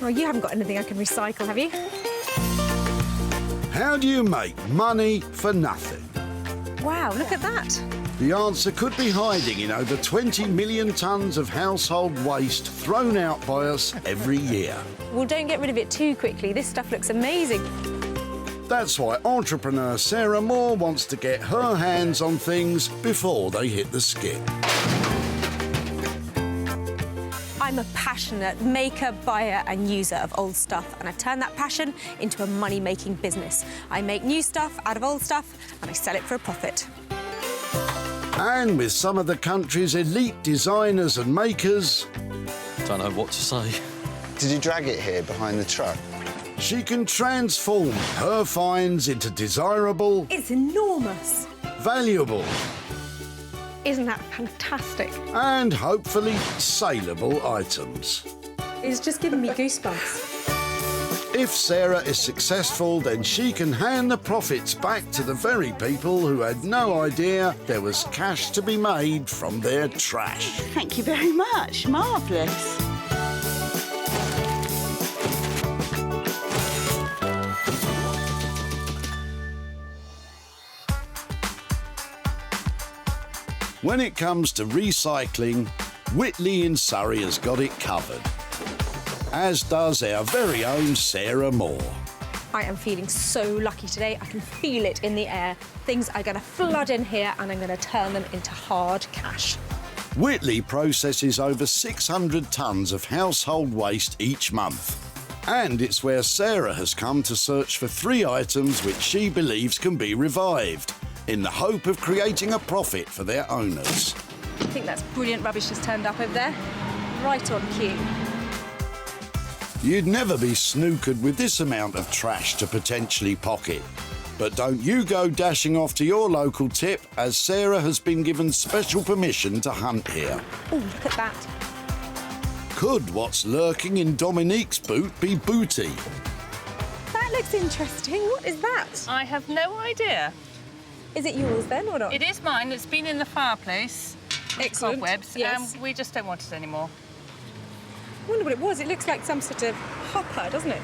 Oh, you haven't got anything I can recycle, have you? How do you make money for nothing? Wow, look at that. The answer could be hiding in over 20 million tonnes of household waste thrown out by us every year. Well, don't get rid of it too quickly. This stuff looks amazing. That's why entrepreneur Sarah Moore wants to get her hands on things before they hit the skip. I'm a passionate maker, buyer and user of old stuff, and I've turned that passion into a money-making business. I make new stuff out of old stuff and I sell it for a profit. And with some of the country's elite designers and makers... Don't know what to say. Did you drag it here behind the truck? She can transform her finds into desirable... It's enormous. Valuable... Isn't that fantastic? and hopefully saleable items. It's just giving me goosebumps. If Sarah is successful, then she can hand the profits back to the very people who had no idea there was cash to be made from their trash. Thank you very much. Marvellous. When it comes to recycling, Whitley in Surrey has got it covered, as does our very own Sarah Moore. I am feeling so lucky today. I can feel it in the air. Things are going to flood in here and I'm going to turn them into hard cash. Whitley processes over 600 tonnes of household waste each month. And it's where Sarah has come to search for 3 items which she believes can be revived, in the hope of creating a profit for their owners. I think that's brilliant rubbish just turned up over there. Right on cue. You'd never be snookered with this amount of trash to potentially pocket. But don't you go dashing off to your local tip, as Sarah has been given special permission to hunt here. Oh, look at that. Could what's lurking in Dominique's boot be booty? That looks interesting. What is that? I have no idea. Is it yours then or not? It is mine. It's been in the fireplace. Excellent. Cobwebs, yes. and we just don't want it anymore. I wonder what it was. It looks like some sort of hopper, doesn't it?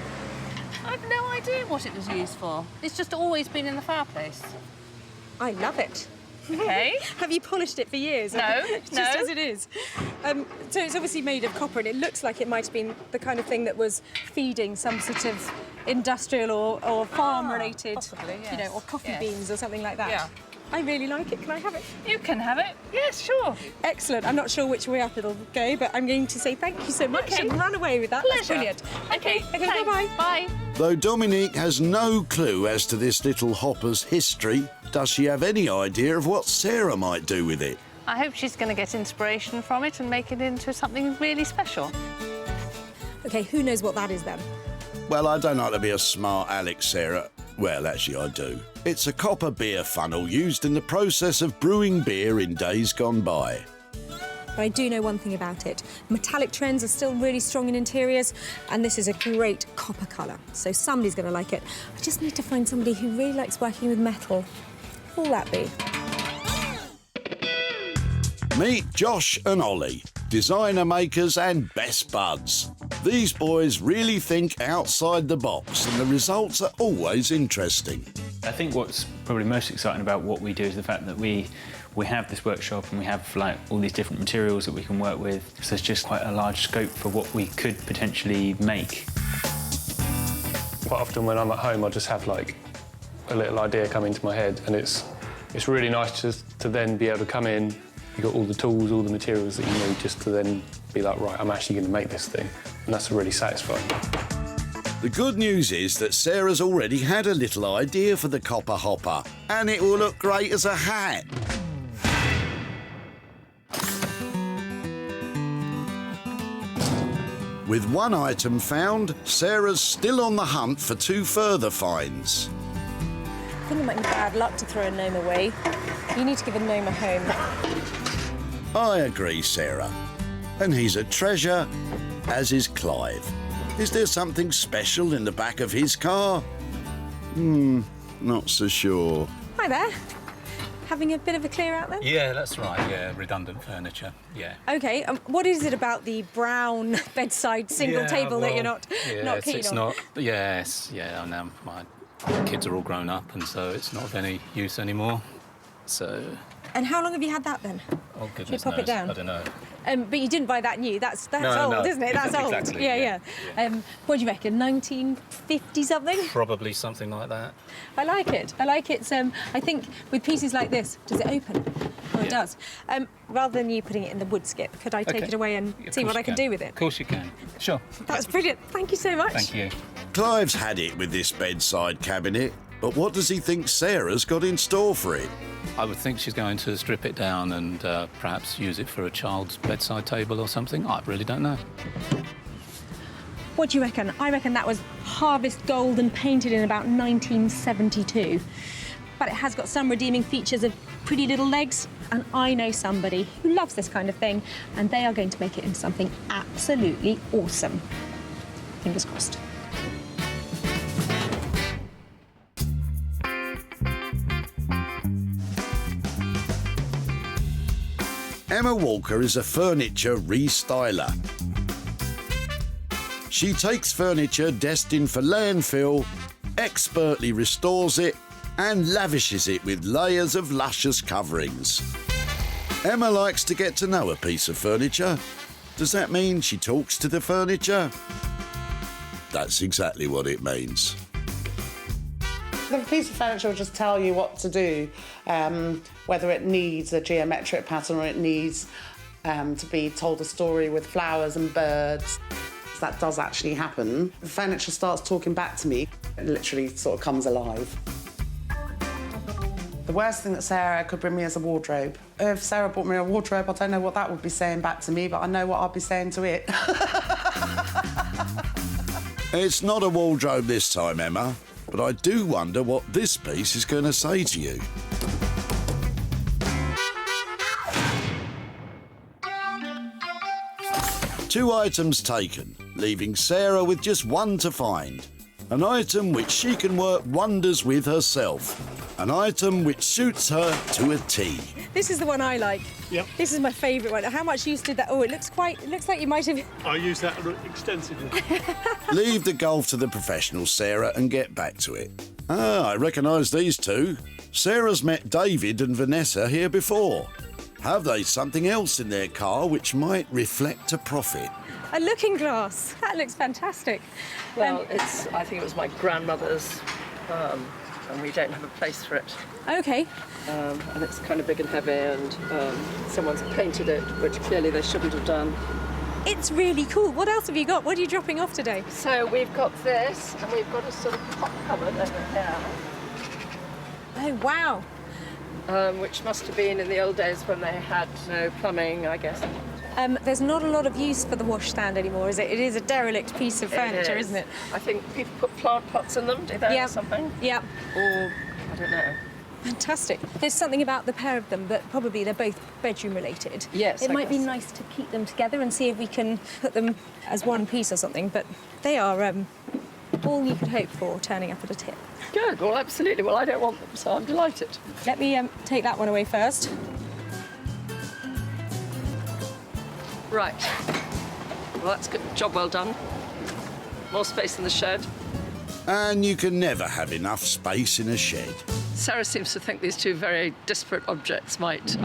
I've no idea what it was used for. It's just always been in the fireplace. I love it. Okay. Have you polished it for years? No, Just no. as it is. So it's obviously made of copper, and it looks like it might have been the kind of thing that was feeding some sort of industrial or farm-related, possibly, yes. you know, or coffee Yes. beans or something like that. Yeah. I really like it. Can I have it? You can have it. Yes, sure. Excellent. I'm not sure which way up it'll go, but I'm going to say thank you so much Okay. and run away with that. That's Pleasure. brilliant. Okay, Okay, thanks. bye-bye. Bye. Though Dominique has no clue as to this little hopper's history, does she have any idea of what Sarah might do with it? I hope she's going to get inspiration from it and make it into something really special. Okay, who knows what that is then? Well, I don't like to be a smart aleck, Sarah. Well, actually, I do. It's a copper beer funnel used in the process of brewing beer in days gone by. But I do know one thing about it. Metallic trends are still really strong in interiors, and this is a great copper colour. So somebody's going to like it. I just need to find somebody who really likes working with metal. Who will that be? Meet Josh and Ollie, designer makers and best buds. These boys really think outside the box, and the results are always interesting. I think what's probably most exciting about what we do is the fact that we have this workshop and we have like all these different materials that we can work with. So there's just quite a large scope for what we could potentially make. Quite often when I'm at home, I just have like a little idea come into my head, and it's really nice just to then be able to come in. You've got all the tools, all the materials that you need, just to then be like, right, I'm actually going to make this thing. And that's really satisfying. The good news is that Sarah's already had a little idea for the copper hopper, and it will look great as a hat. With one item found, Sarah's still on the hunt for 2 further finds. I think it might be bad luck to throw a gnome away. You need to give a gnome a home. I agree, Sarah. And he's a treasure, as is Clive. Is there something special in the back of his car? Not so sure. Hi there. having a bit of a clear out then? Yeah, that's right. Yeah, redundant furniture. Yeah. Okay, what is it about the brown bedside single table that you're not keen it's on? not. Yes, yeah. Now my kids are all grown up, and so it's not of any use anymore. So. And how long have you had that then? Oh goodness pop it knows. down? I don't know. But you didn't buy that new. That's No, old, isn't it? That's old. Exactly, Yeah. What do you reckon? 1950 something? Probably something like that. I like it. I think with pieces like this, does it open? Oh, it does. Rather than you putting it in the wood skip, could I take it away and see what I can do with it? Of course you can. Sure. That's brilliant. Thank you so much. Thank you. Clive's had it with this bedside cabinet, but what does he think Sarah's got in store for it? I would think she's going to strip it down and perhaps use it for a child's bedside table or something. I really don't know. What do you reckon? I reckon that was Harvest Gold and painted in about 1972. But it has got some redeeming features of pretty little legs, and I know somebody who loves this kind of thing, and they are going to make it into something absolutely awesome. Fingers crossed. Emma Walker is a furniture restyler. She takes furniture destined for landfill, expertly restores it, and lavishes it with layers of luscious coverings. Emma likes to get to know a piece of furniture. Does that mean she talks to the furniture? That's exactly what it means. The piece of furniture will just tell you what to do, whether it needs a geometric pattern or it needs to be told a story with flowers and birds. That does actually happen. The furniture starts talking back to me. It literally sort of comes alive. The worst thing that Sarah could bring me is a wardrobe. If Sarah bought me a wardrobe, I don't know what that would be saying back to me, but I know what I'd be saying to it. It's not a wardrobe this time, Emma, but I do wonder what this piece is going to say to you. Two items taken, leaving Sarah with just one to find. An item which she can work wonders with herself. An item which suits her to a T. This is the one I like. Yep. This is my favourite one. How much use did that? Oh, it looks like you might have... I use that extensively. Leave the golf to the professionals, Sarah, and get back to it. Ah, I recognise these two. Sarah's met David and Vanessa here before. Have they something else in their car which might reflect a profit? A looking glass. That looks fantastic. Well, I think it was my grandmother's, and we don't have a place for it. OK. And it's kind of big and heavy, and someone's painted it, which clearly they shouldn't have done. It's really cool. What else have you got? What are you dropping off today? So we've got this, and we've got a sort of pot cupboard over here. Oh, wow. Which must have been in the old days when they had no plumbing, I guess. There's not a lot of use for the washstand anymore, is it? It is a derelict piece of furniture, isn't it? I think people put plant pots in them, do they, or something? Yeah. Or, I don't know. Fantastic. There's something about the pair of them, but probably they're both bedroom related. Yes, It I might be guess. nice to keep them together and see if we can put them as one piece or something, but they are all you could hope for turning up at a tip. Good, well, absolutely. Well, I don't want them, so I'm delighted. Let me take that one away first. Right. Well, that's good. Job well done. More space in the shed. And you can never have enough space in a shed. Sarah seems to think these two very disparate objects might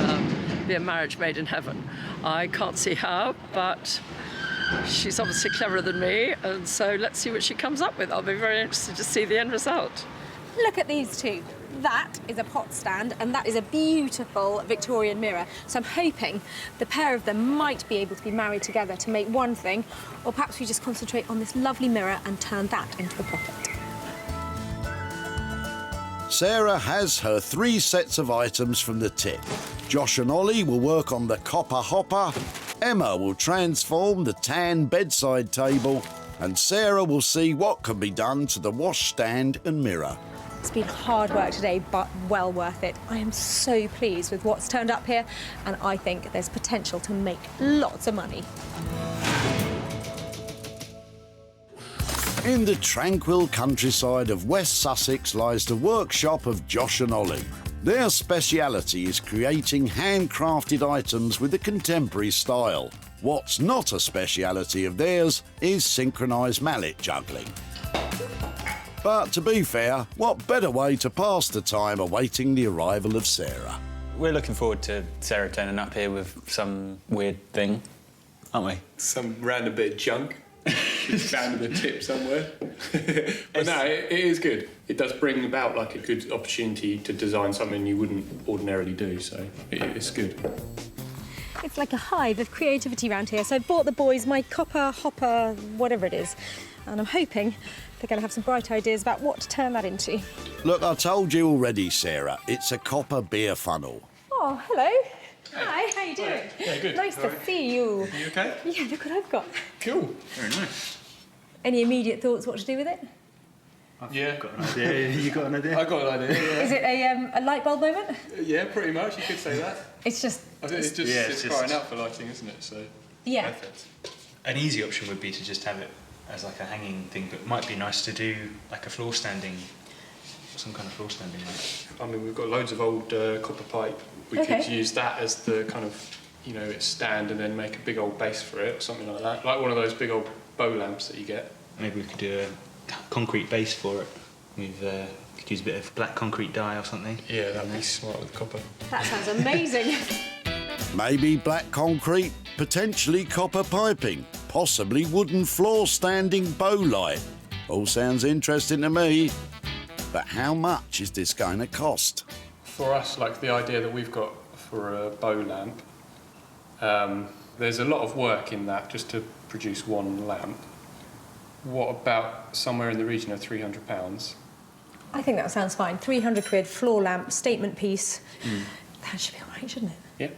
be a marriage made in heaven. I can't see how, but she's obviously cleverer than me, and so let's see what she comes up with. I'll be very interested to see the end result. Look at these two. That is a pot stand, and that is a beautiful Victorian mirror. So I'm hoping the pair of them might be able to be married together to make one thing, or perhaps we just concentrate on this lovely mirror and turn that into a profit. Sarah has her 3 sets of items from the tip. Josh and Ollie will work on the copper hopper, Emma will transform the tan bedside table, and Sarah will see what can be done to the washstand and mirror. It's been hard work today, but well worth it. I am so pleased with what's turned up here, and I think there's potential to make lots of money. In the tranquil countryside of West Sussex lies the workshop of Josh and Ollie. Their speciality is creating handcrafted items with a contemporary style. What's not a speciality of theirs is synchronised mallet juggling. But to be fair, what better way to pass the time awaiting the arrival of Sarah? We're looking forward to Sarah turning up here with some weird thing, aren't we? Some random bit of junk. She's found in the tip somewhere. But no, it is good. It does bring about like a good opportunity to design something you wouldn't ordinarily do, so it's good. It's like a hive of creativity around here. So I bought the boys my copper, hopper, whatever it is, and I'm hoping they're going to have some bright ideas about what to turn that into. Look, I told you already, Sarah, it's a copper beer funnel. Oh, hello. Hi, how you doing? Yeah, good. Nice to see you. Are you okay? Yeah, look what I've got. Cool. Very nice. Any immediate thoughts what to do with it? Yeah. Got an idea. You got an idea? I got an idea, yeah. Is it a light bulb moment? Yeah, pretty much. You could say that. It's just... I think it's crying out for lighting, isn't it? So Yeah. perfect. An easy option would be to just have it as like a hanging thing, but it might be nice to do like a floor standing, some kind of floor standing light. I mean, we've got loads of old copper pipe. We could use that as the kind of, you know, its stand and then make a big old base for it or something like that. Like one of those big old bow lamps that you get. Maybe we could do a concrete base for it. We've could use a bit of black concrete dye or something. Yeah, that'd be smart with copper. That sounds amazing. Maybe black concrete, potentially copper piping, possibly wooden floor standing bow light. All sounds interesting to me. But how much is this going to cost? For us, like the idea that we've got for a bow lamp, there's a lot of work in that just to produce one lamp. What about somewhere in the region of £300? I think that sounds fine. 300 quid, floor lamp, statement piece. That should be all right, shouldn't it? Yeah.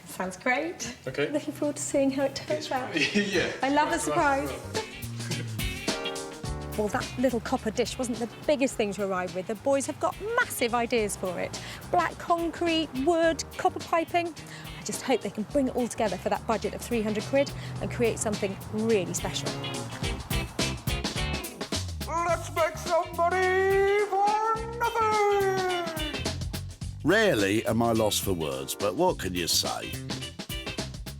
Sounds great. Okay. Looking forward to seeing how it turns out. Yeah. I love the surprise. Well, that little copper dish wasn't the biggest thing to arrive with. The boys have got massive ideas for it. Black concrete, wood, copper piping. I just hope they can bring it all together for that budget of 300 quid and create something really special. Let's make some money for nothing! Rarely am I lost for words, but what can you say?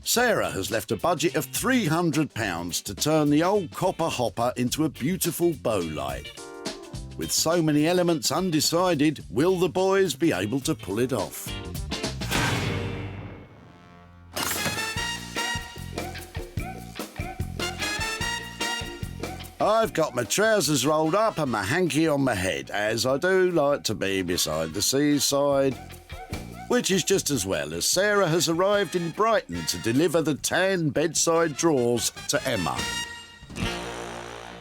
Sarah has left a budget of £300 to turn the old copper hopper into a beautiful bow light. With so many elements undecided, will the boys be able to pull it off? I've got my trousers rolled up and my hanky on my head, as I do like to be beside the seaside. Which is just as well, as Sarah has arrived in Brighton to deliver the tan bedside drawers to Emma.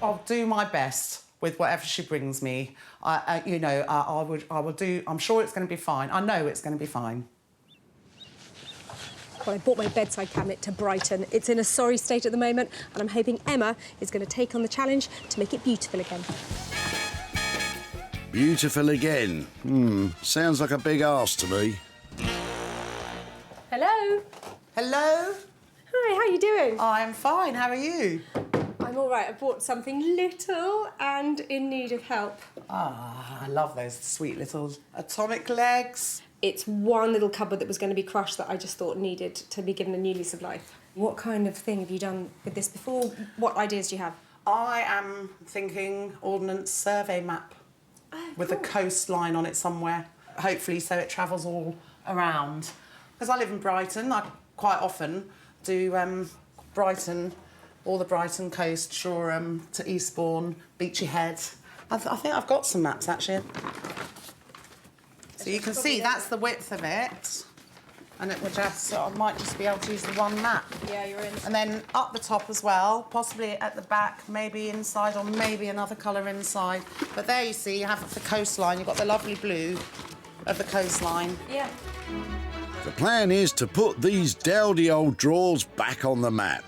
I'll do my best with whatever she brings me. I will do. I'm sure it's going to be fine. I know it's going to be fine. Well, I bought my bedside cabinet to Brighton. It's in a sorry state at the moment, and I'm hoping Emma is going to take on the challenge to make it beautiful again. Beautiful again? Sounds like a big arse to me. Hello. Hello. Hi, how are you doing? I'm fine. How are you? I'm all right. I bought something little and in need of help. Ah, I love those sweet little atomic legs. It's one little cupboard that was going to be crushed that I just thought needed to be given a new lease of life. What kind of thing have you done with this before? What ideas do you have? I am thinking ordnance survey map with a coastline on it somewhere, hopefully so it travels all around. Because I live in Brighton, I quite often do Brighton, all the Brighton coast, Shoreham to Eastbourne, Beachy Head. I think I've got some maps actually. So you can see that's the width of it, and it will just, so I might just be able to use the one map. Yeah, you're in. And then up the top as well, possibly at the back, maybe inside, or maybe another colour inside. But there you see, you have the coastline, you've got the lovely blue of the coastline. Yeah. The plan is to put these dowdy old drawers back on the map.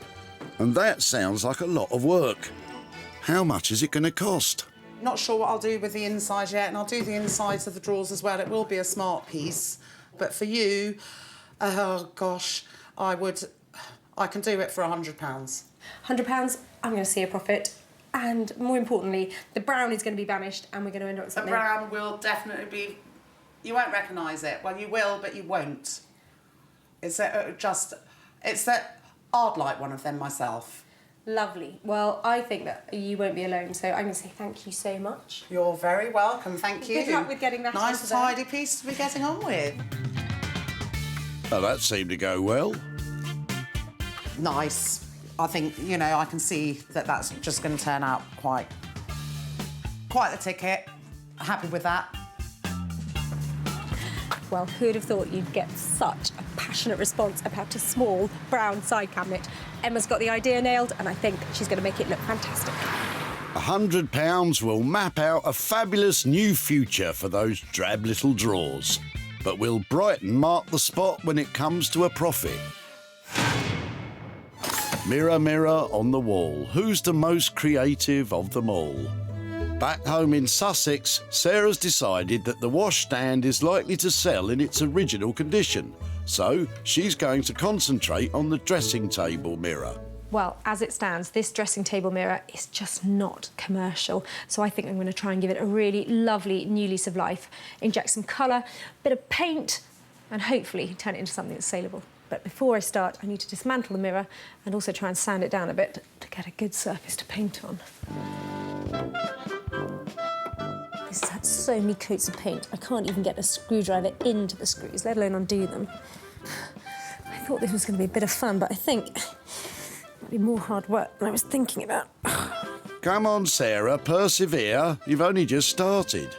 And that sounds like a lot of work. How much is it going to cost? Not sure what I'll do with the inside yet, and I'll do the insides of the drawers as well. It will be a smart piece. But for you, oh gosh, I can do it for £100. £100, I'm going to see a profit. And more importantly, the brown is going to be banished and we're going to end up with The something. brown will definitely be You won't recognise it. Well, you will, but you won't. It's that I'd like one of them myself. Lovely. Well, I think that you won't be alone, so I'm going to say thank you so much. You're very welcome, thank you. Good luck with getting that nice, onto there. tidy piece to be getting on with. Oh, that seemed to go well. Nice. I think, you know, I can see that that's just going to turn out quite the ticket. Happy with that. Well, who'd have thought you'd get such a passionate response about a small brown side cabinet? Emma's got the idea nailed, and I think she's going to make it look fantastic. £100 will map out a fabulous new future for those drab little drawers. But will Brighton mark the spot when it comes to a profit? Mirror, mirror on the wall, who's the most creative of them all? Back home in Sussex, Sarah's decided that the washstand is likely to sell in its original condition, so she's going to concentrate on the dressing table mirror. Well, as it stands, this dressing table mirror is just not commercial, so I think I'm going to try and give it a really lovely new lease of life. Inject some colour, a bit of paint, and hopefully turn it into something that's saleable. But before I start, I need to dismantle the mirror and also try and sand it down a bit to get a good surface to paint on. This has had so many coats of paint, I can't even get a screwdriver into the screws, let alone undo them. I thought this was going to be a bit of fun, but I think it might be more hard work than I was thinking about. Come on, Sarah, persevere. You've only just started.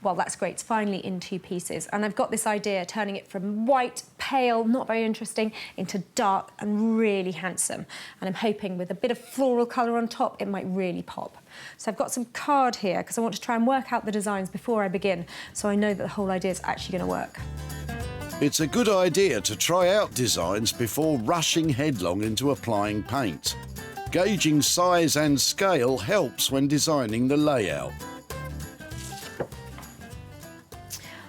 Well, that's great. It's finally in two pieces. And I've got this idea, turning it from white, pale, not very interesting, into dark and really handsome. And I'm hoping with a bit of floral colour on top, it might really pop. So I've got some card here, because I want to try and work out the designs before I begin, so I know that the whole idea is actually going to work. It's a good idea to try out designs before rushing headlong into applying paint. Gauging size and scale helps when designing the layout.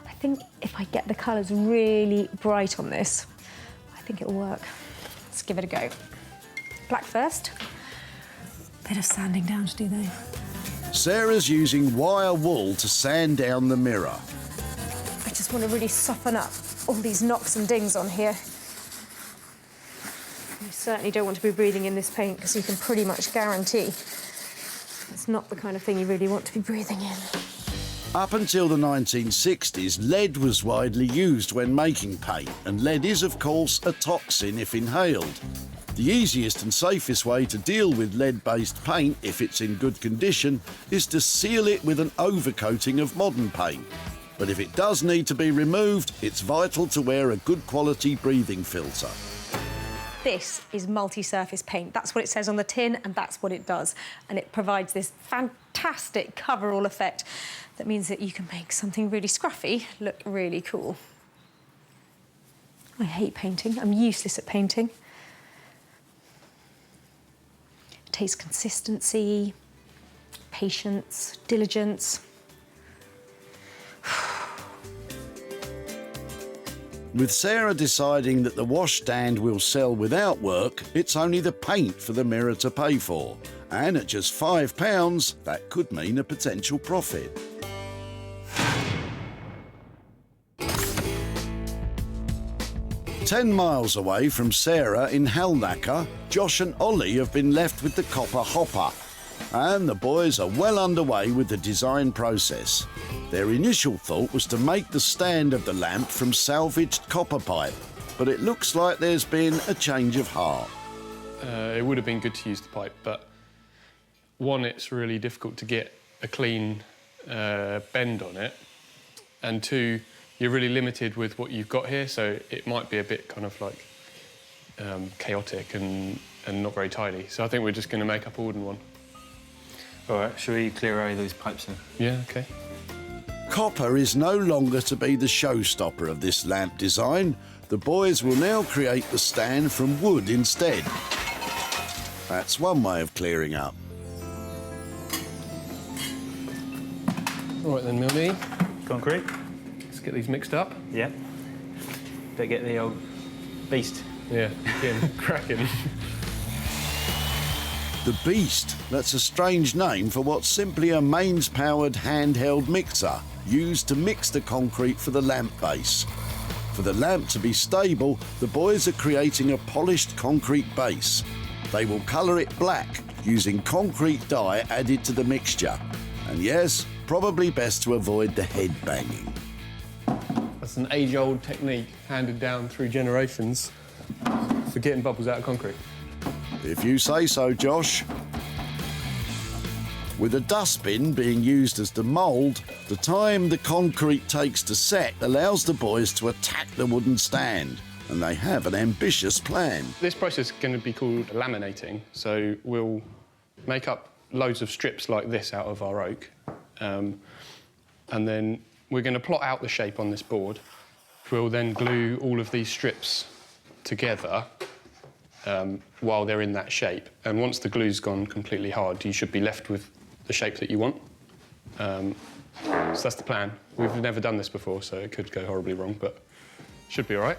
I think if I get the colours really bright on this, I think it'll work. Let's give it a go. Black first. Bit of sanding down to do though. Sarah's using wire wool to sand down the mirror. I just want to really soften up all these knocks and dings on here. You certainly don't want to be breathing in this paint, because you can pretty much guarantee it's not the kind of thing you really want to be breathing in. Up until the 1960s, lead was widely used when making paint, and lead is, of course, a toxin if inhaled. The easiest and safest way to deal with lead-based paint, if it's in good condition, is to seal it with an overcoating of modern paint. But if it does need to be removed, it's vital to wear a good quality breathing filter. This is multi-surface paint. That's what it says on the tin, and that's what it does. And it provides this fantastic cover-all effect that means that you can make something really scruffy look really cool. I hate painting. I'm useless at painting. It takes consistency, patience, diligence. With Sarah deciding that the washstand will sell without work, it's only the paint for the mirror to pay for. And at just £5, that could mean a potential profit. "10 miles away from Sarah in Halnaker, Josh and Ollie have been left with the copper hopper. And the boys are well underway with the design process. Their initial thought was to make the stand of the lamp from salvaged copper pipe, but it looks like there's been a change of heart. It would have been good to use the pipe, but one, it's really difficult to get a clean bend on it, and two, you're really limited with what you've got here, so it might be a bit kind of like chaotic and not very tidy. So I think we're just going to make up a wooden one. All right, shall we clear away those pipes then? Yeah, OK. Copper is no longer to be the showstopper of this lamp design. The boys will now create the stand from wood instead. That's one way of clearing up. All right then, Milne. Concrete. Let's get these mixed up. Yeah. Better get the old beast. Yeah, again, cracking. The Beast, that's a strange name for what's simply a mains-powered handheld mixer used to mix the concrete for the lamp base. For the lamp to be stable, the boys are creating a polished concrete base. They will colour it black using concrete dye added to the mixture. And yes, probably best to avoid the head banging. That's an age-old technique handed down through generations for getting bubbles out of concrete. If you say so, Josh. With a dustbin being used as the mould, the time the concrete takes to set allows the boys to attack the wooden stand, and they have an ambitious plan. This process is going to be called laminating, so we'll make up loads of strips like this out of our oak, and then we're going to plot out the shape on this board. We'll then glue all of these strips together while they're in that shape. And once the glue's gone completely hard, you should be left with the shape that you want. So that's the plan. We've never done this before, so it could go horribly wrong, but should be all right.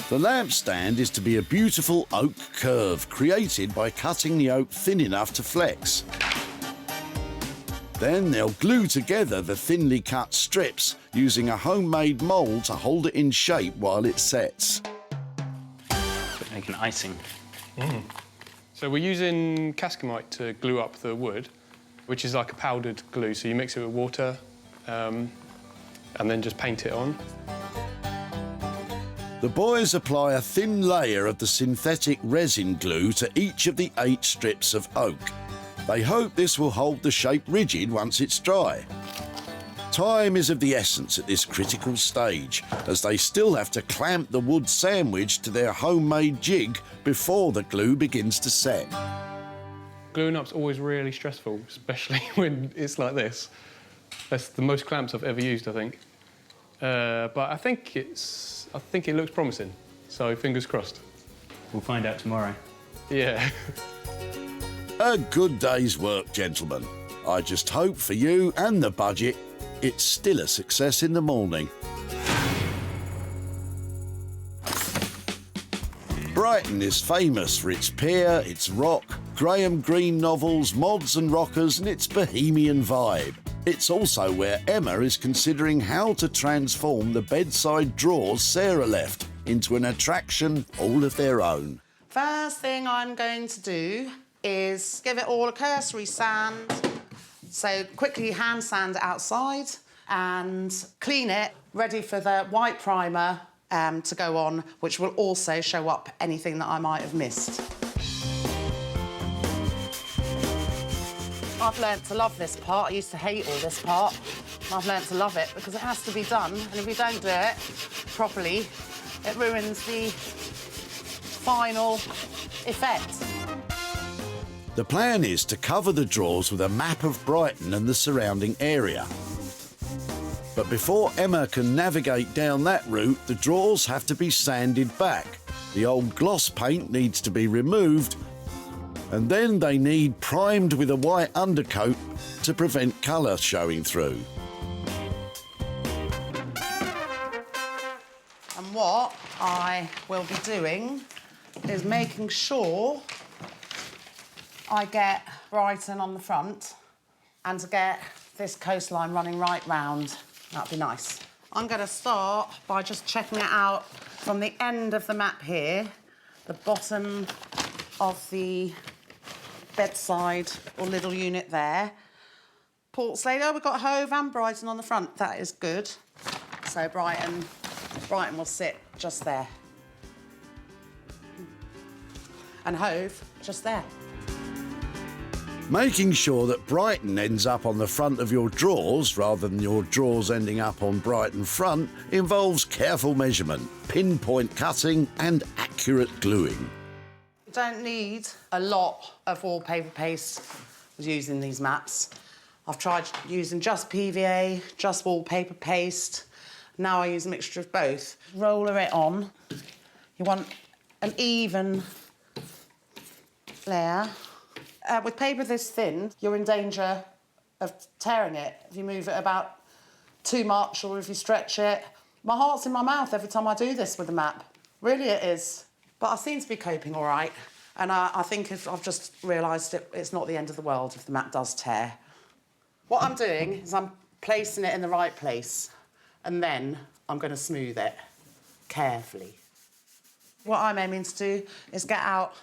The lamp stand is to be a beautiful oak curve created by cutting the oak thin enough to flex. Then they'll glue together the thinly cut strips using a homemade mould to hold it in shape while it sets. Make an icing. So we're using cascamite to glue up the wood, which is like a powdered glue. So you mix it with water and then just paint it on. The boys apply a thin layer of the synthetic resin glue to each of the 8 strips of oak. They hope this will hold the shape rigid once it's dry. Time is of the essence at this critical stage, as they still have to clamp the wood sandwich to their homemade jig before the glue begins to set. Gluing up's always really stressful, especially when it's like this. That's the most clamps I've ever used, I think. But I think it looks promising, so fingers crossed. We'll find out tomorrow. Yeah. A good day's work, gentlemen. I just hope for you and the budget, it's still a success in the morning. Brighton is famous for its pier, its rock, Graham Greene novels, mods and rockers, and its bohemian vibe. It's also where Emma is considering how to transform the bedside drawers Sarah left into an attraction all of their own. First thing I'm going to do is give it all a cursory sand. So quickly hand sand outside and clean it, ready for the white primer to go on, which will also show up anything that I might have missed. I've learnt to love this part. I used to hate all this part. I've learnt to love it because it has to be done, and if you don't do it properly, it ruins the final effect. The plan is to cover the drawers with a map of Brighton and the surrounding area. But before Emma can navigate down that route, the drawers have to be sanded back. The old gloss paint needs to be removed, and then they need primed with a white undercoat to prevent colour showing through. And what I will be doing is making sure I get Brighton on the front and to get this coastline running right round. That'd be nice. I'm going to start by just checking it out from the end of the map here, the bottom of the bedside or little unit there. Portslade, we've got Hove and Brighton on the front. That is good. So Brighton will sit just there. And Hove just there. Making sure that Brighton ends up on the front of your drawers rather than your drawers ending up on Brighton front involves careful measurement, pinpoint cutting and accurate gluing. You don't need a lot of wallpaper paste using these maps. I've tried using just PVA, just wallpaper paste. Now I use a mixture of both. Roller it on. You want an even layer. With paper this thin, you're in danger of tearing it if you move it about too much or if you stretch it. My heart's in my mouth every time I do this with the map. Really it is. But I seem to be coping all right. And I think I've just realised it's not the end of the world if the mat does tear. What I'm doing is I'm placing it in the right place, and then I'm going to smooth it carefully. What I'm aiming to do is get out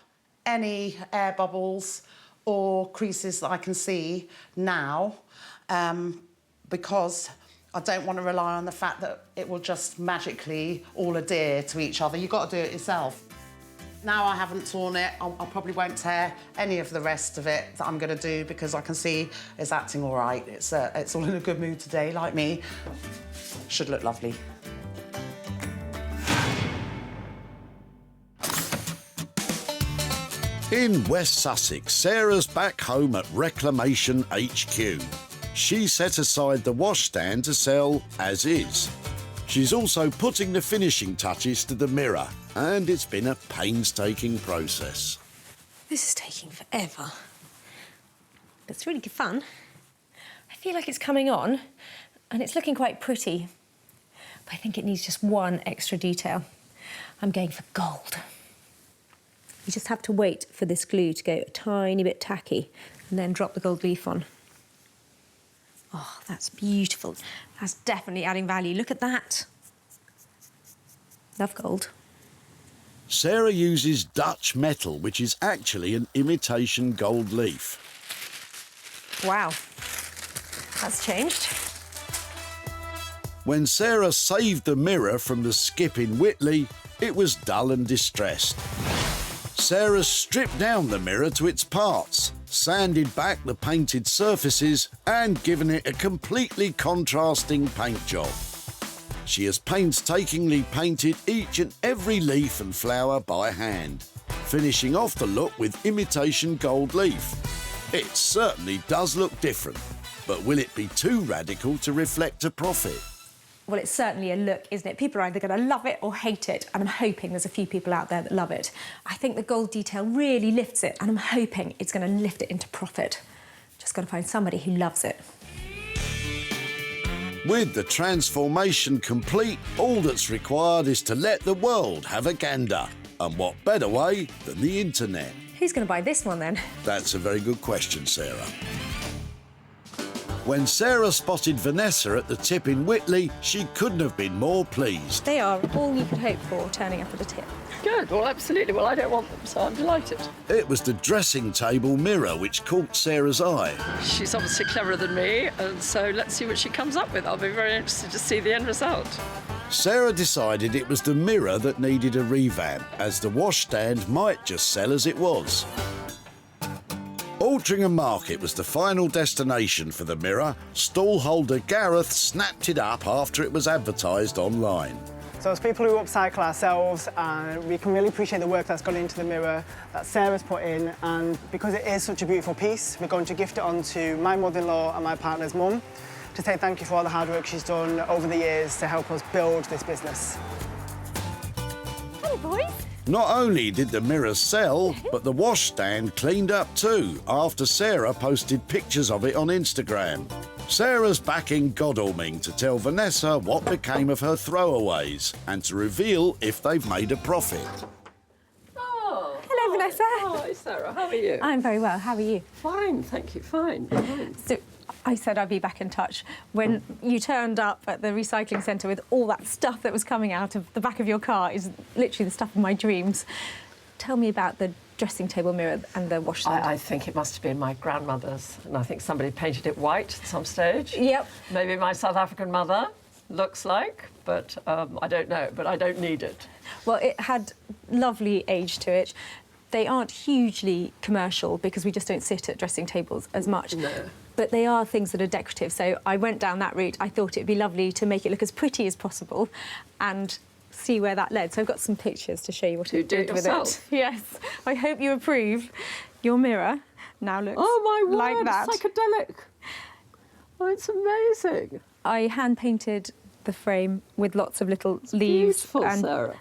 any air bubbles or creases that I can see now, because I don't want to rely on the fact that it will just magically all adhere to each other. You've got to do it yourself. Now I haven't torn it, I probably won't tear any of the rest of it that I'm going to do because I can see it's acting all right. It's all in a good mood today, like me. Should look lovely. In West Sussex, Sarah's back home at Reclamation HQ. She set aside the washstand to sell as is. She's also putting the finishing touches to the mirror, and it's been a painstaking process. This is taking forever. It's really good fun. I feel like it's coming on, and it's looking quite pretty. But I think it needs just one extra detail. I'm going for gold. You just have to wait for this glue to go a tiny bit tacky and then drop the gold leaf on. Oh, that's beautiful. That's definitely adding value. Look at that. Love gold. Sarah uses Dutch metal, which is actually an imitation gold leaf. Wow, that's changed. When Sarah saved the mirror from the skip in Whitley, it was dull and distressed. Sarah stripped down the mirror to its parts, sanded back the painted surfaces and given it a completely contrasting paint job. She has painstakingly painted each and every leaf and flower by hand, finishing off the look with imitation gold leaf. It certainly does look different, but will it be too radical to reflect a profit? Well, it's certainly a look, isn't it? People are either going to love it or hate it, and I'm hoping there's a few people out there that love it. I think the gold detail really lifts it, and I'm hoping it's going to lift it into profit. Just got to find somebody who loves it. With the transformation complete, all that's required is to let the world have a gander. And what better way than the internet? Who's going to buy this one, then? That's a very good question, Sarah. When Sarah spotted Vanessa at the tip in Whitley, she couldn't have been more pleased. They are all you could hope for turning up at the tip. Good, well, absolutely. Well, I don't want them, so I'm delighted. It was the dressing table mirror which caught Sarah's eye. She's obviously cleverer than me, and so let's see what she comes up with. I'll be very interested to see the end result. Sarah decided it was the mirror that needed a revamp, as the washstand might just sell as it was. Altrincham Market was the final destination for the mirror. Stallholder Gareth snapped it up after it was advertised online. So as people who upcycle ourselves, we can really appreciate the work that's gone into the mirror that Sarah's put in, and because it is such a beautiful piece, we're going to gift it on to my mother-in-law and my partner's mum to say thank you for all the hard work she's done over the years to help us build this business. Hello, boys. Not only did the mirror sell, but the washstand cleaned up too, after Sarah posted pictures of it on Instagram. Sarah's back in Godalming to tell Vanessa what became of her throwaways and to reveal if they've made a profit. Oh. Hello, Vanessa. Hi, Sarah. How are you? I'm very well. How are you? Fine, thank you. Fine. So I said I'd be back in touch when you turned up at the recycling centre with all that stuff that was coming out of the back of your car. Is literally the stuff of my dreams. Tell me about the dressing table mirror and the washstand. I think it must have been my grandmother's, and I think somebody painted it white at some stage. Yep. Maybe my South African mother looks like, but I don't know, but I don't need it. Well, it had lovely age to it. They aren't hugely commercial because we just don't sit at dressing tables as much. No. But they are things that are decorative, so I went down that route. I thought it'd be lovely to make it look as pretty as possible and see where that led. So I've got some pictures to show you what I did with it. Yes. I hope you approve. Your mirror now looks like that. Psychedelic. Oh, it's amazing. I hand-painted the frame with lots of little leaves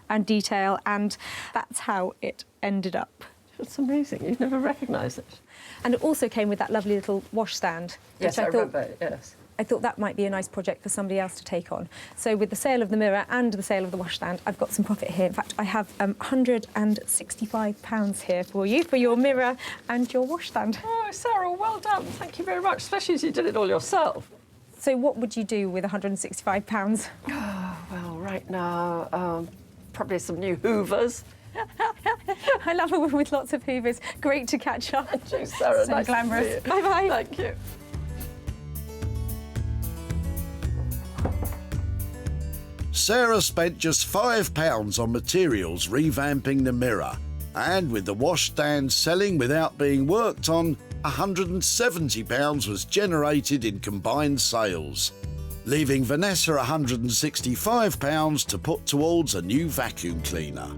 and detail, and that's how it ended up. It's amazing. You'd never recognise it. And it also came with that lovely little washstand. Yes, I remember, yes. I thought that might be a nice project for somebody else to take on. So with the sale of the mirror and the sale of the washstand, I've got some profit here. In fact, I have £165 here for you, for your mirror and your washstand. Oh, Sarah, well done. Thank you very much, especially as you did it all yourself. So what would you do with £165? Oh, well, right now, probably some new hoovers. I love a woman with lots of hoovers. Great to catch up. Cheers, Sarah. So nice glamorous. To see you. Bye-bye. Thank you. Sarah spent just £5 on materials revamping the mirror, and with the washstand selling without being worked on, £170 was generated in combined sales, leaving Vanessa £165 to put towards a new vacuum cleaner.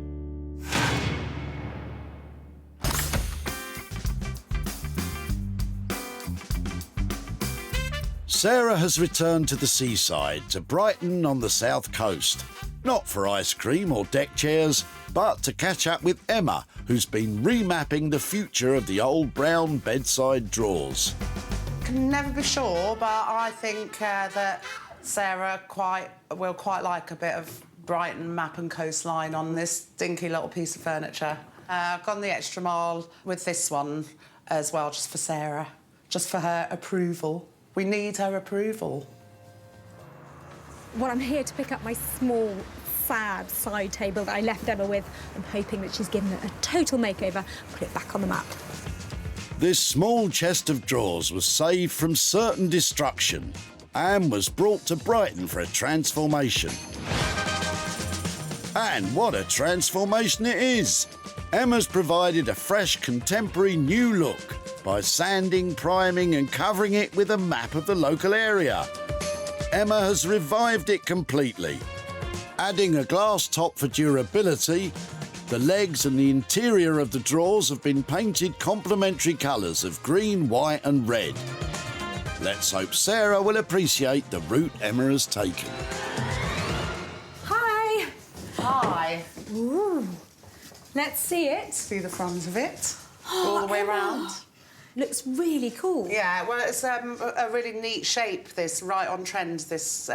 Sarah has returned to the seaside, to Brighton on the south coast. Not for ice cream or deck chairs, but to catch up with Emma, who's been remapping the future of the old brown bedside drawers. Can never be sure, but I think that Sarah will quite like a bit of Brighton map and coastline on this dinky little piece of furniture. I've gone the extra mile with this one as well, just for Sarah, just for her approval. We need her approval. Well, I'm here to pick up my small, sad side table that I left Emma with. I'm hoping that she's given it a total makeover, put it back on the map. This small chest of drawers was saved from certain destruction and was brought to Brighton for a transformation. And what a transformation it is! Emma's provided a fresh, contemporary new look by sanding, priming and covering it with a map of the local area. Emma has revived it completely, adding a glass top for durability. The legs and the interior of the drawers have been painted complementary colours of green, white and red. Let's hope Sarah will appreciate the route Emma has taken. Hi! Hi. Ooh. Let's see it. See the front of it, all the way around. Looks really cool. Yeah, well, it's a really neat shape, this, right on trend, this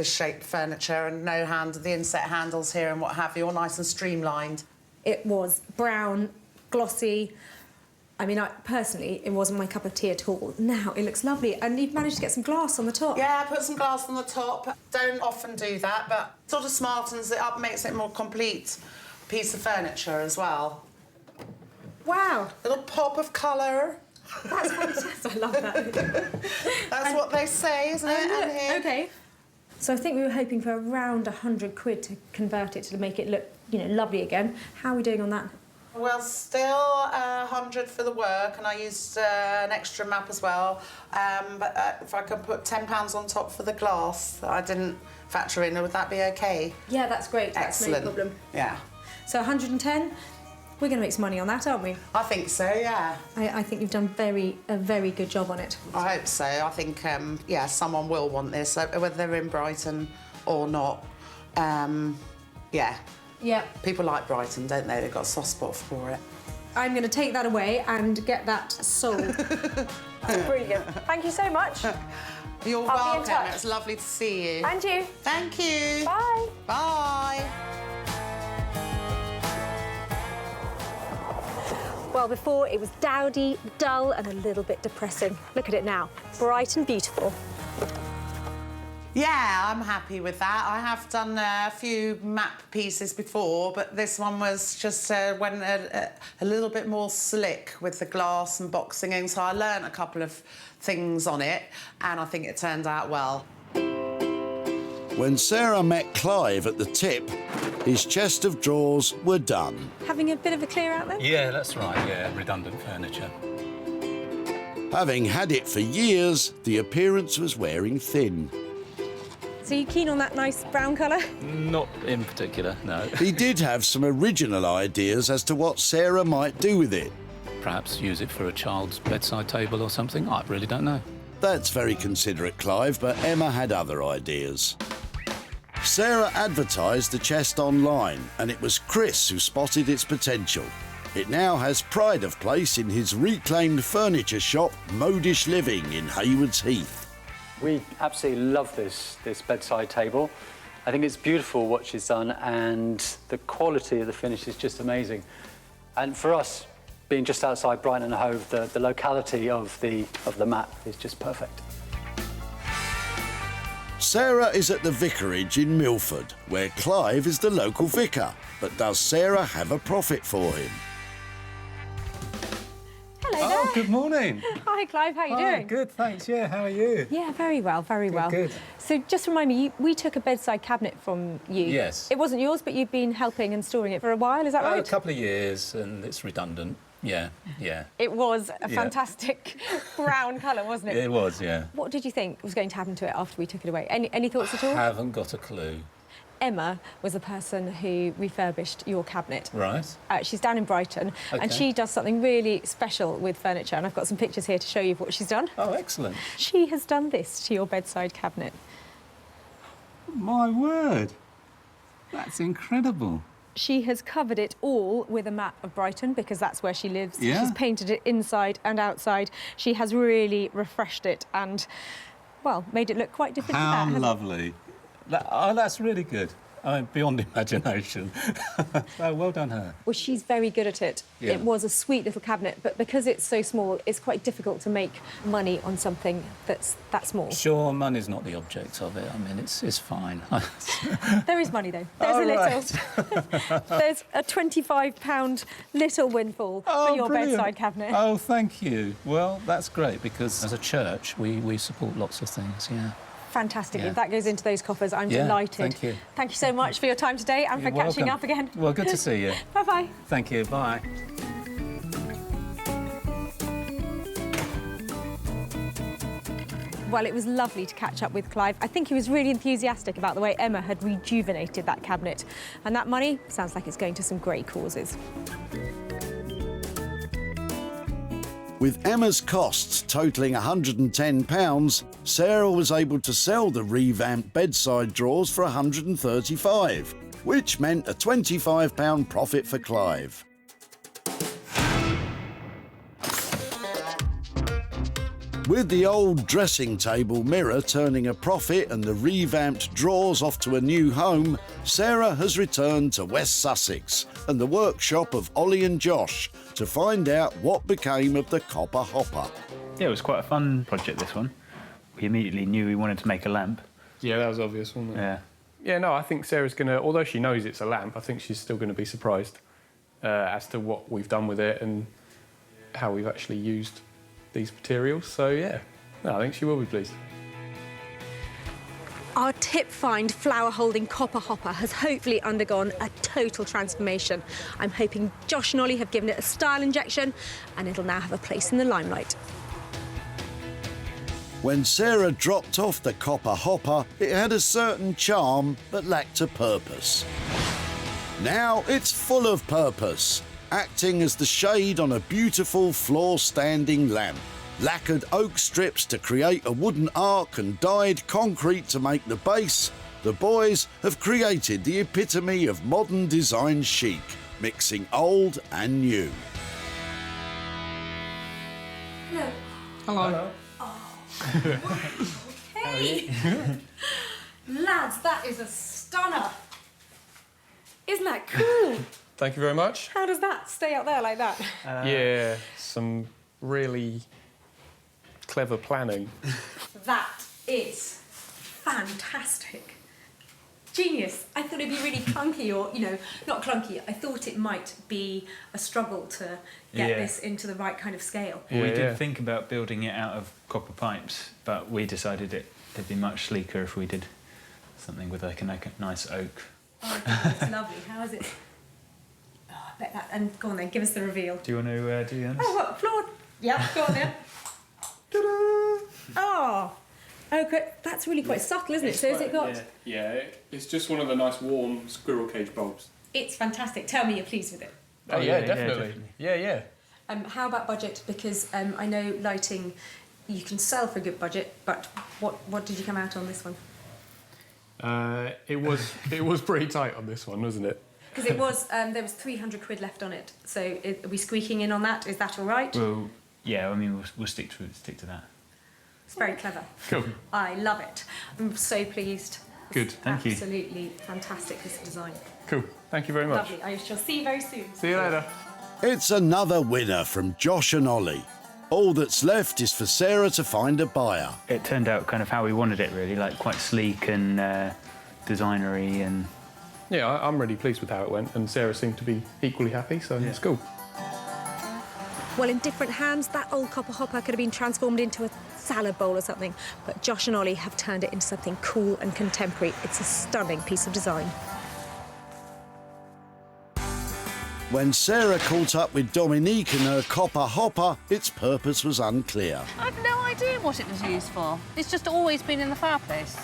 shape furniture, and the inset handles here and what have you, all nice and streamlined. It was brown, glossy. I mean, personally, it wasn't my cup of tea at all. Now it looks lovely, and you've managed to get some glass on the top. Yeah, put some glass on the top. Don't often do that, but sort of smartens it up, makes it a more complete piece of furniture as well. Wow. Little pop of colour. That's fantastic. I love that. That's what they say, isn't it? Look, okay. So I think we were hoping for around £100 to convert it to make it look, lovely again. How are we doing on that? Well, still 100 for the work, and I used an extra map as well. But if I can put £10 on top for the glass that I didn't factor in, would that be okay? Yeah, that's great. Excellent. That's no problem. Yeah. So 110. We're going to make some money on that, aren't we? I think so, yeah. I think you've done a very good job on it. I hope so. I think, yeah, someone will want this, whether they're in Brighton or not. Yeah. Yeah. People like Brighton, don't they? They've got a soft spot for it. I'm going to take that away and get that sold. That's brilliant. Thank you so much. You're I'll be in welcome. touch. It's lovely to see you. And you. Thank you. Bye. Bye. Well, before it was dowdy, dull and a little bit depressing. Look at it now, bright and beautiful. Yeah, I'm happy with that. I have done a few map pieces before, but this one was just went a little bit more slick with the glass and boxing in, so I learnt a couple of things on it, and I think it turned out well. When Sarah met Clive at the tip, his chest of drawers were done. Having a bit of a clear out then? Yeah, that's right, yeah, redundant furniture. Having had it for years, the appearance was wearing thin. So you keen on that nice brown colour? Not in particular, no. He did have some original ideas as to what Sarah might do with it. Perhaps use it for a child's bedside table or something, I really don't know. That's very considerate, Clive, but Emma had other ideas. Sarah advertised the chest online, and it was Chris who spotted its potential. It now has pride of place in his reclaimed furniture shop, Modish Living, in Haywards Heath. We absolutely love this bedside table. I think it's beautiful what she's done, and the quality of the finish is just amazing. And for us, being just outside Brighton and Hove, the locality of the mat is just perfect. Sarah is at the vicarage in Milford, where Clive is the local vicar. But does Sarah have a profit for him? Hello there. Oh, good morning. Hi, Clive. How are you doing? Good, thanks. Yeah, how are you? Yeah, very well, very well. Good. So just remind me, we took a bedside cabinet from you. Yes. It wasn't yours, but you've been helping and storing it for a while, is that right? A couple of years, and it's redundant. Yeah, yeah. It was a fantastic brown colour, wasn't it? It was, yeah. What did you think was going to happen to it after we took it away? Any thoughts at all? I haven't got a clue. Emma was the person who refurbished your cabinet. Right. She's down in Brighton, and she does something really special with furniture, and I've got some pictures here to show you of what she's done. Oh, excellent. She has done this to your bedside cabinet. My word. That's incredible. She has covered it all with a map of Brighton, because that's where she lives. Yeah. She's painted it inside and outside. She has really refreshed it and, well, made it look quite different to that, How hasn't it? lovely. That's really good. I mean, beyond imagination. Oh, well done her. Well, she's very good at it. Yeah. It was a sweet little cabinet, but because it's so small, it's quite difficult to make money on something that's that small. Sure, money's not the object of it. I mean, it's fine. There is money, though. There's a little. There's a £25 little windfall for your brilliant. bedside cabinet. Oh, thank you. Well, that's great, because as a church, we support lots of things, yeah. Fantastic. Yeah. If that goes into those coffers, I'm Yeah, delighted. thank you. Thank you so much for your time today and You're for catching welcome. up again. Well, good to see you. Bye-bye. Thank you. Bye. Well, it was lovely to catch up with Clive. I think he was really enthusiastic about the way Emma had rejuvenated that cabinet. And that money sounds like it's going to some great causes. With Emma's costs totalling £110, Sarah was able to sell the revamped bedside drawers for £135, which meant a £25 profit for Clive. With the old dressing table mirror turning a profit and the revamped drawers off to a new home, Sarah has returned to West Sussex and the workshop of Ollie and Josh to find out what became of the copper hopper. Yeah, it was quite a fun project, this one. We immediately knew we wanted to make a lamp. Yeah, that was obvious, wasn't it? Yeah. Yeah, no, I think Sarah's going to, although she knows it's a lamp, I think she's still going to be surprised as to what we've done with it and how we've actually used these materials. So, yeah, no, I think she will be pleased. Our tip-find flower-holding copper hopper has hopefully undergone a total transformation. I'm hoping Josh and Ollie have given it a style injection and it'll now have a place in the limelight. When Sarah dropped off the copper hopper, it had a certain charm but lacked a purpose. Now it's full of purpose, acting as the shade on a beautiful floor-standing lamp. Lacquered oak strips to create a wooden arc and dyed concrete to make the base, the boys have created the epitome of modern design chic, mixing old and new. Hello. Hello. Hey! Lads, that is a stunner. Isn't that cool? Thank you very much. How does that stay up there like that? Yeah, some really clever planning. That is fantastic. Genius. I thought it'd be really clunky, or, you know, not clunky. I thought it might be a struggle to get this into the right kind of scale. We did think about building it out of copper pipes, but we decided it'd be much sleeker if we did something with like a nice oak. Oh, it's lovely. How is it? Oh, I bet that. And go on then, give us the reveal. Do you want to do the honors? Oh, what? Applaud. Yeah, go on then. Ta-da! Oh, okay. That's really quite subtle, isn't it? So has it got... Yeah, it's just one of the nice warm squirrel cage bulbs. It's fantastic. Tell me you're pleased with it. Oh, yeah, definitely. Yeah. How about budget? Because I know lighting you can sell for a good budget, but what did you come out on this one? It was pretty tight on this one, wasn't it? Because it was there was 300 quid left on it. So are we squeaking in on that? Is that all right? Well, yeah. I mean, we'll stick to that. It's very clever. Cool. I love it. I'm so pleased. Good, thank you. Absolutely fantastic, this design. Cool. Thank you very much. Lovely. I shall see you very soon. See you later. It's another winner from Josh and Ollie. All that's left is for Sarah to find a buyer. It turned out kind of how we wanted it, really, like quite sleek and designery and... Yeah, I'm really pleased with how it went, and Sarah seemed to be equally happy, so it's cool. Well, in different hands, that old copper hopper could have been transformed into a salad bowl or something, but Josh and Ollie have turned it into something cool and contemporary. It's a stunning piece of design. When Sarah caught up with Dominique and her copper hopper, its purpose was unclear. I've no idea what it was used for. It's just always been in the fireplace.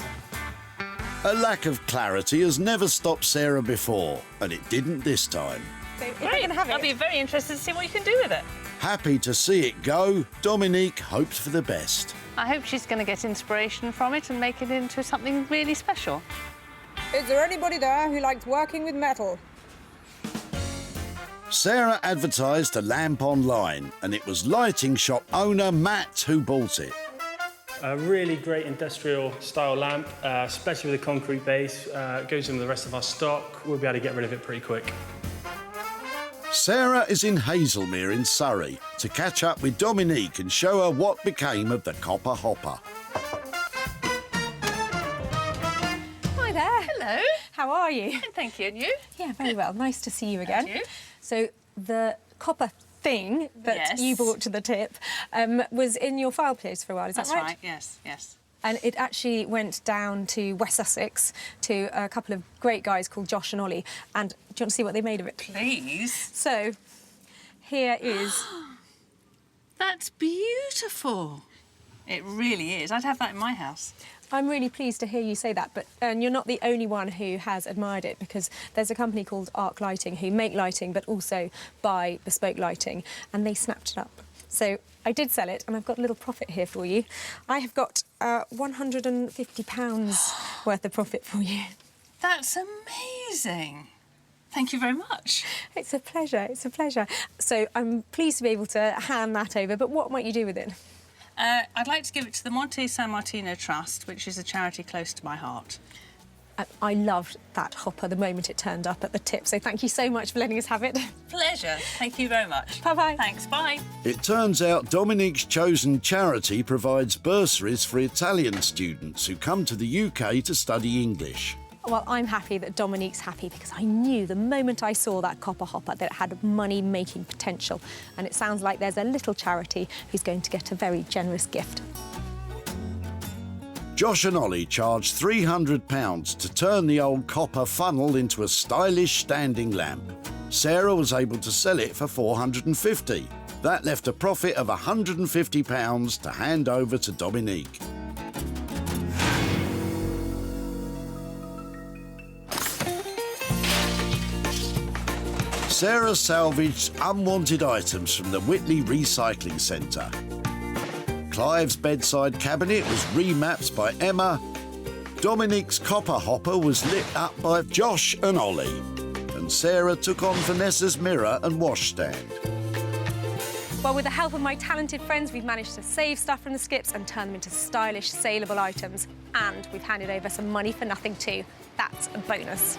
A lack of clarity has never stopped Sarah before, and it didn't this time. So if I can have it... I'll be very interested to see what you can do with it. Happy to see it go, Dominique hopes for the best. I hope she's going to get inspiration from it and make it into something really special. Is there anybody there who likes working with metal? Sarah advertised a lamp online, and it was lighting shop owner Matt who bought it. A really great industrial style lamp, especially with a concrete base. Goes in with the rest of our stock. We'll be able to get rid of it pretty quick. Sarah is in Hazelmere in Surrey to catch up with Dominique and show her what became of the copper hopper. Hi there. Hello. How are you? Thank you. And you? Yeah, very well. Nice to see you again. Thank you. So the copper thing that you brought to the tip was in your fireplace for a while, is that right? That's right, yes, yes. And it actually went down to West Sussex to a couple of great guys called Josh and Ollie. And do you want to see what they made of it? Please. So, here is... That's beautiful. It really is. I'd have that in my house. I'm really pleased to hear you say that, but you're not the only one who has admired it, because there's a company called Arc Lighting who make lighting but also buy bespoke lighting, and they snapped it up. So I did sell it, and I've got a little profit here for you. I have got £150 worth of profit for you. That's amazing. Thank you very much. It's a pleasure, it's a pleasure. So I'm pleased to be able to hand that over, but what might you do with it? I'd like to give it to the Monte San Martino Trust, which is a charity close to my heart. I loved that hopper the moment it turned up at the tip, so thank you so much for letting us have it. Pleasure. Thank you very much. Bye-bye. Thanks, bye. It turns out Dominique's chosen charity provides bursaries for Italian students who come to the UK to study English. Well, I'm happy that Dominique's happy, because I knew the moment I saw that copper hopper that it had money-making potential. And it sounds like there's a little charity who's going to get a very generous gift. Josh and Ollie charged £300 to turn the old copper funnel into a stylish standing lamp. Sarah was able to sell it for £450. That left a profit of £150 to hand over to Dominique. Sarah salvaged unwanted items from the Whitley Recycling Centre. Clive's bedside cabinet was remapped by Emma. Dominique's copper hopper was lit up by Josh and Ollie. And Sarah took on Vanessa's mirror and washstand. Well, with the help of my talented friends, we've managed to save stuff from the skips and turn them into stylish, saleable items. And we've handed over some money for nothing too. That's a bonus.